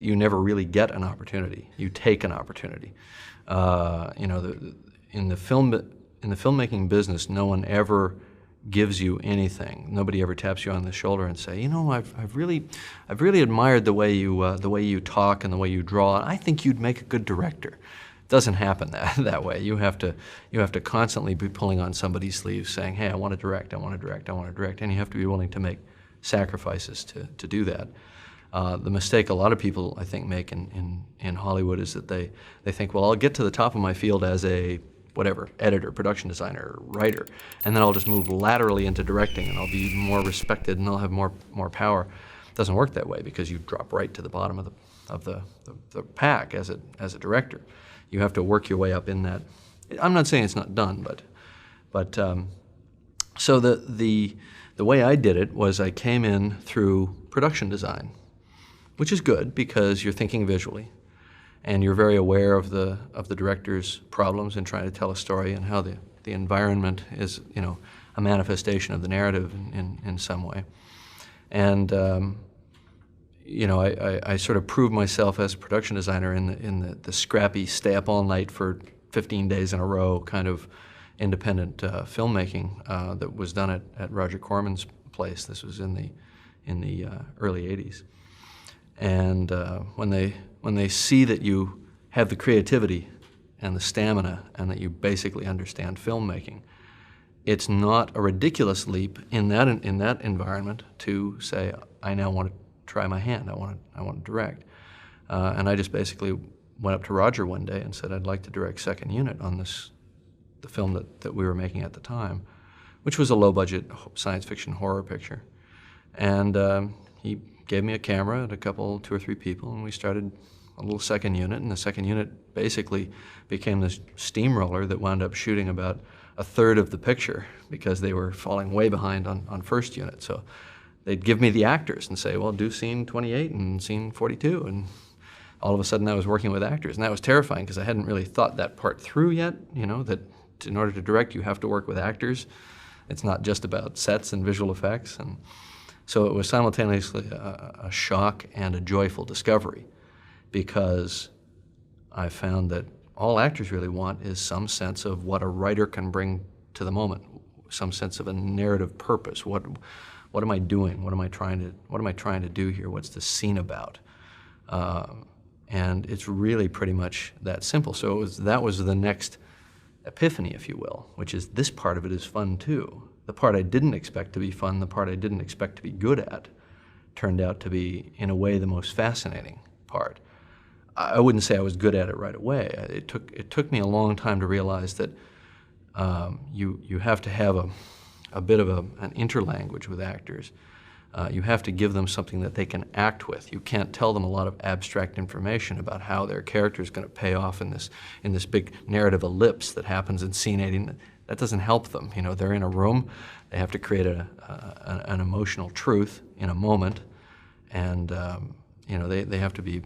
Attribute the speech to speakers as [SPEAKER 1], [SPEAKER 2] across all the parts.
[SPEAKER 1] you never really get an opportunity. You take an opportunity. In the filmmaking business, no one ever gives you anything. Nobody ever taps you on the shoulder and say, I've really admired the way you talk and the way you draw. I think you'd make a good director. It doesn't happen that way. You have to constantly be pulling on somebody's sleeves, saying, hey, I want to direct, and you have to be willing to make sacrifices to do that. The mistake a lot of people, I think, make in Hollywood is that they think, well, I'll get to the top of my field as a editor, production designer, writer, and then I'll just move laterally into directing, and I'll be more respected, and I'll have more power. It doesn't work that way, because you drop right to the bottom of the pack as a director. You have to work your way up in that. I'm not saying it's not done, but so the way I did it was I came in through production design, which is good because you're thinking visually, and you're very aware of the director's problems in trying to tell a story, and how the environment is, a manifestation of the narrative in some way. And I sort of proved myself as a production designer in the scrappy, stay up all night for 15 days in a row kind of independent filmmaking that was done at Roger Corman's place. This was in the early '80s. And when they see that you have the creativity and the stamina and that you basically understand filmmaking, it's not a ridiculous leap in that environment to say, I now want to try my hand. I want to direct. And I just basically went up to Roger one day and said, I'd like to direct second unit on the film that we were making at the time, which was a low-budget science fiction horror picture. And he gave me a camera and two or three people, and we started a little second unit, and the second unit basically became this steamroller that wound up shooting about a third of the picture because they were falling way behind on first unit. So they'd give me the actors and say, well, do scene 28 and scene 42, and all of a sudden I was working with actors, and that was terrifying because I hadn't really thought that part through yet, that in order to direct you have to work with actors. It's not just about sets and visual effects. And so it was simultaneously a shock and a joyful discovery, because I found that all actors really want is some sense of what a writer can bring to the moment, some sense of a narrative purpose. What am I doing? What am I trying to do here? What's the scene about? And it's really pretty much that simple. So that was the next epiphany, if you will, which is this part of it is fun too. The part I didn't expect to be fun, the part I didn't expect to be good at, turned out to be, in a way, the most fascinating part. I wouldn't say I was good at it right away. It took me a long time to realize that you have to have a bit of an interlanguage with actors. You have to give them something that they can act with. You can't tell them a lot of abstract information about how their character is going to pay off in this big narrative ellipse that happens in scene 80. That doesn't help them. They're in a room. They have to create an emotional truth in a moment, and they have to be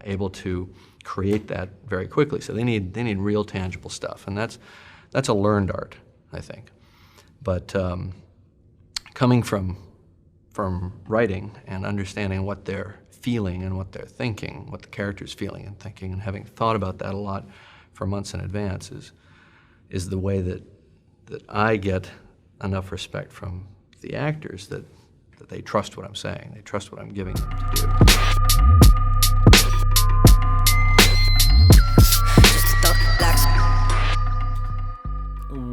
[SPEAKER 1] able to create that very quickly. So they need real tangible stuff, and that's a learned art, I think. But coming from writing and understanding what they're feeling and what they're thinking, what the character's feeling and thinking, and having thought about that a lot for months in advance is the way that I get enough respect from the actors that they trust what I'm saying, they trust what I'm giving them to do.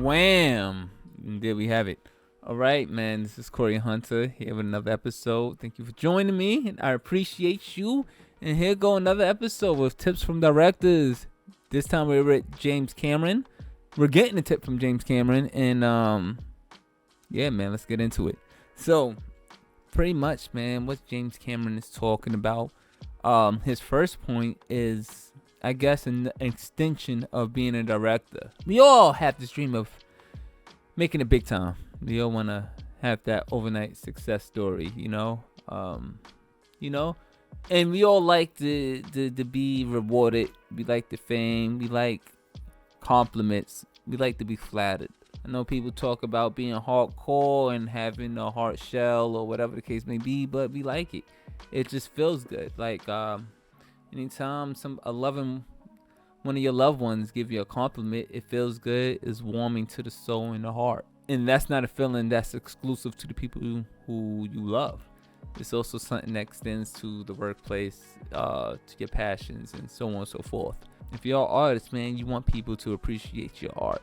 [SPEAKER 2] Wham! There we have it. All right, man, this is Corey Hunter here with another episode. Thank you for joining me, and I appreciate you. And here go another episode with tips from directors. This time we're with James Cameron. We're getting a tip from James Cameron, and yeah, man, let's get into it. So, pretty much, man, what James Cameron is talking about, his first point is, I guess, an extension of being a director. We all have this dream of making it big time. We all want to have that overnight success story, and we all like to be rewarded. We like the fame. We like compliments. We like to be flattered. I know people talk about being hardcore and having a hard shell or whatever the case may be, but we like it. it just feels good. Like anytime one of your loved ones give you a compliment, it feels good. It's warming to the soul and the heart. And that's not a feeling that's exclusive to the people who you love. It's also something that extends to the workplace, to your passions, and so on and so forth. If you're an artist, man, you want people to appreciate your art.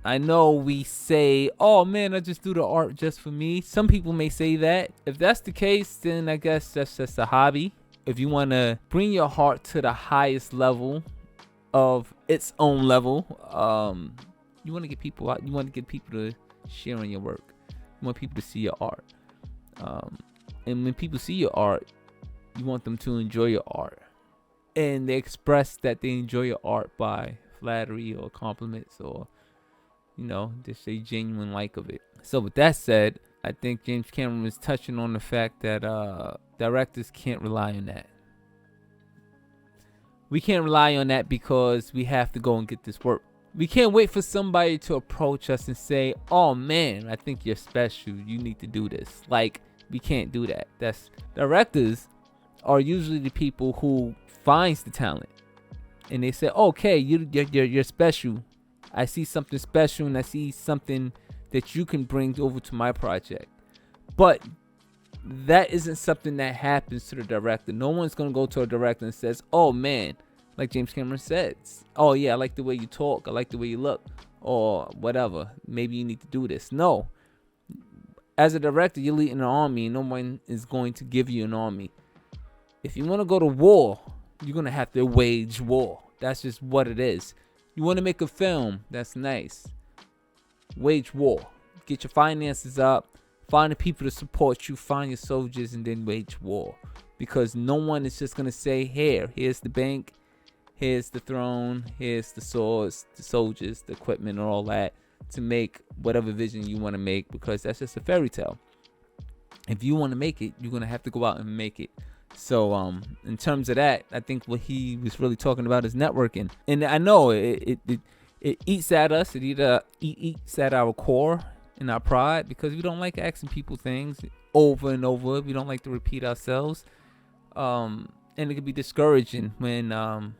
[SPEAKER 2] I know we say, oh man, I just do the art just for me. Some people may say that. If that's the case, then I guess that's just a hobby. If you want to bring your heart to the highest level of its own level, you want to get people out. You want to get people to share in your work. You want people to see your art. And when people see your art, you want them to enjoy your art. And they express that they enjoy your art by flattery or compliments or, just a genuine like of it. So with that said, I think James Cameron was touching on the fact that directors can't rely on that. We can't rely on that because we have to go and get this work. We can't wait for somebody to approach us and say, oh man, I think you're special. You need to do this. Like, we can't do that. Directors are usually the people who finds the talent. And they say, okay, you're special. I see something special and I see something that you can bring over to my project. But that isn't something that happens to the director. No one's going to go to a director and says, oh man, like James Cameron says, oh yeah, I like the way you talk. I like the way you look, or whatever. Maybe you need to do this. No. As a director, you're leading an army and no one is going to give you an army. If you want to go to war, you're going to have to wage war. That's just what it is. You want to make a film, that's nice. Wage war. Get your finances up. Find the people to support you. Find your soldiers and then wage war. Because no one is just going to say, here's the bank. Here's the throne. Here's the swords, the soldiers, the equipment, and all that to make whatever vision you want to make, because that's just a fairy tale. If you want to make it, you're going to have to go out and make it. So in terms of that, I think what he was really talking about is networking. And I know it eats at us. It eats at our core and our pride, because we don't like asking people things over and over. We don't like to repeat ourselves. And it can be discouraging when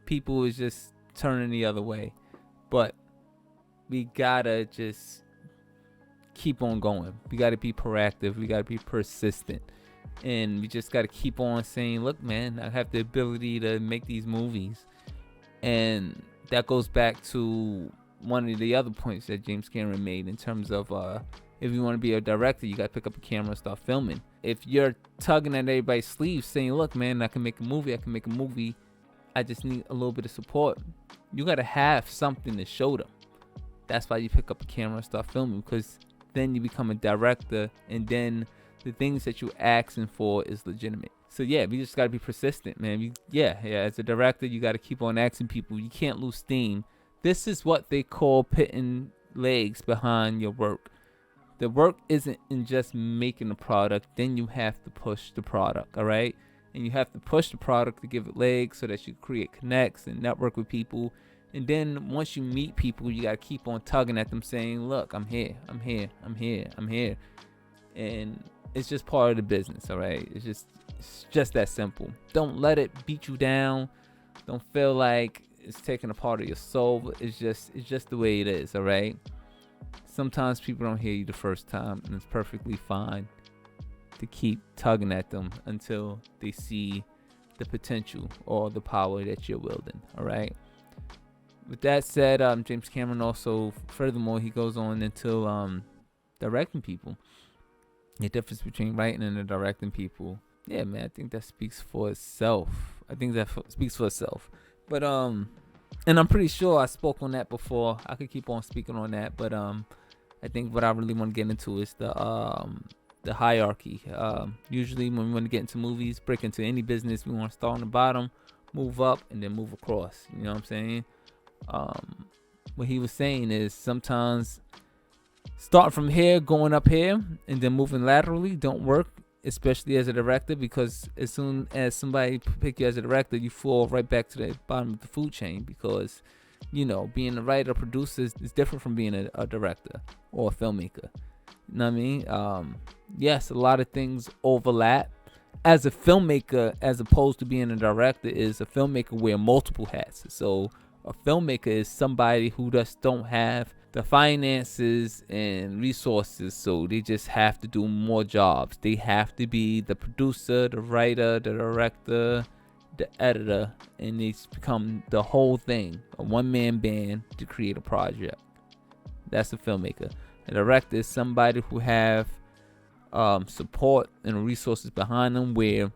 [SPEAKER 2] people is just turning the other way. But we gotta just keep on going. We gotta be proactive. We gotta be persistent. And we just gotta keep on saying, look, man, I have the ability to make these movies. And that goes back to one of the other points that James Cameron made in terms of if you want to be a director, you gotta pick up a camera and start filming. If you're tugging at everybody's sleeves saying, look, man, I can make a movie, I just need a little bit of support, you gotta have something to show them. That's why you pick up a camera and start filming, because then you become a director, and then the things that you're asking for is legitimate. So yeah, we just gotta be persistent, man. As a director, you gotta keep on asking people. You can't lose steam. This is what they call putting legs behind your work. The work isn't in just making the product. Then you have to push the product, all right? And you have to push the product to give it legs so that you create connects and network with people. And then once you meet people, you gotta keep on tugging at them, saying, look, I'm here. And it's just part of the business, all right? It's just that simple. Don't let it beat you down. Don't feel like it's taking a part of your soul. It's just the way it is, all right? Sometimes people don't hear you the first time, and it's perfectly fine to keep tugging at them until they see the potential or the power that you're wielding, all right? With that said, James Cameron also, furthermore, he goes on into directing people. The difference between writing and directing people. Yeah, man, I think that speaks for itself. But and I'm pretty sure I spoke on that before. I could keep on speaking on that, but I think what I really want to get into is the hierarchy. Usually when we want to get into movies, break into any business, we want to start on the bottom, move up, and then move across. You know what I'm saying? What he was saying is sometimes start from here, going up here, and then moving laterally don't work, especially as a director, because as soon as somebody pick you as a director, you fall right back to the bottom of the food chain, because, being a writer, producer is different from being a director or a filmmaker. You know what I mean? Yes, a lot of things overlap. As a filmmaker, as opposed to being a director, is a filmmaker wear multiple hats. So a filmmaker is somebody who just don't have the finances and resources, so they just have to do more jobs. They have to be the producer, the writer, the director, the editor, and it's become the whole thing, a one-man band to create a project. That's a filmmaker. A director is somebody who have support and resources behind them, where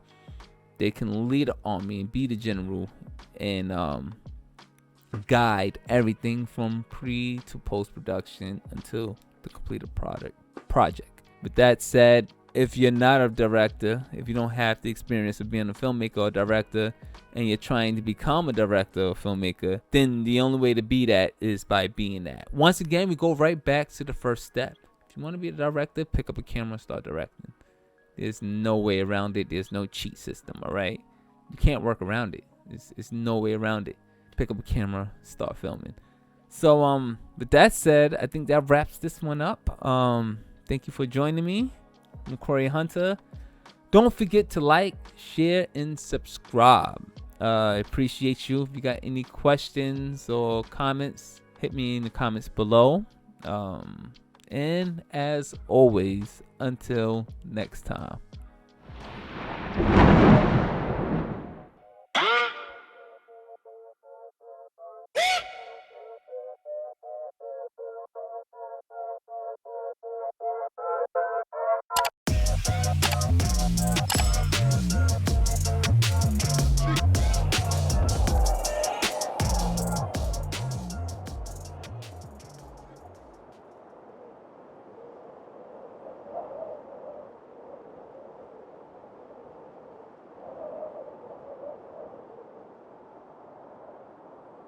[SPEAKER 2] they can lead an army and be the general and guide everything from pre to post production until the completed project. With that said, if you're not a director, if you don't have the experience of being a filmmaker or director, and you're trying to become a director or filmmaker, then the only way to be that is by being that. Once again, we go right back to the first step. If you want to be a director, pick up a camera and start directing. There's no way around it. There's no cheat system, all right? You can't work around it. It's no way around it. Pick up a camera, start filming. So, with that said, I think that wraps this one up. Thank you for joining me. I'm Corey Hunter. Don't forget to like, share, and subscribe. I appreciate you. If you got any questions or comments, hit me in the comments below. And as always, until next time.